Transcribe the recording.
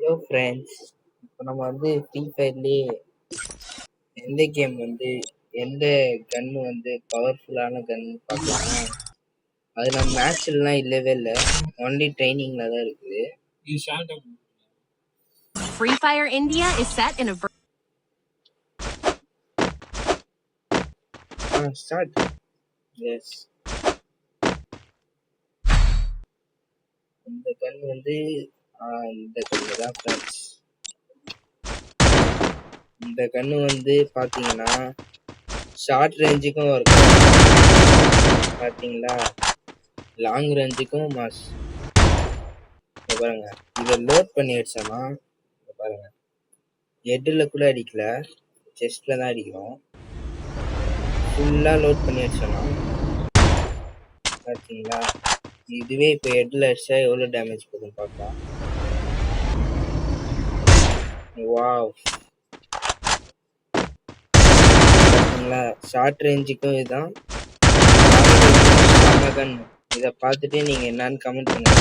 Hello friends, இப்போ நம்ம வந்து ஃப்ரீ ஃபயர்லேயே எந்த கேம் வந்து எந்த கன்று வந்து பவர்ஃபுல்லான கன்னு பார்க்கலாம். அது நம்ம மேட்ச்லாம் இல்லவே இல்லை, ஒன்லி ட்ரைனிங்கில் தான் இருக்குது. Free Fire India is set in a start. Yes, இந்த கன் வந்து இந்த கன்று தான் ஃப்ரெண்ட்ஸ். இந்த கன்று வந்து பார்த்தீங்கன்னா ஷார்ட் ரேஞ்சுக்கும் இருக்கும், பார்த்தீங்களா, லாங் ரேஞ்சுக்கும் மாஸ். பாருங்க, இதை லோட் பண்ணி அடிச்சோம்னா பாருங்க, ஹெட்டில் கூட அடிக்கல, செஸ்ட்ல தான் அடிக்கிறோம். ஃபுல்லாக லோட் பண்ணி அடிச்சோம்னா பார்த்தீங்களா, இதுவே இப்போ ஹெட்டில் அடிச்சா எவ்வளோ டேமேஜ் போகுதுன்னு பார்க்கலாம். வாவ், பார்த்தீங்களா, ஷார்ட் ரேஞ்சுக்கும் இதுதான், கன். இதை பார்த்துட்டு நீங்கள் என்னன்னு கமெண்ட் பண்ணுங்க.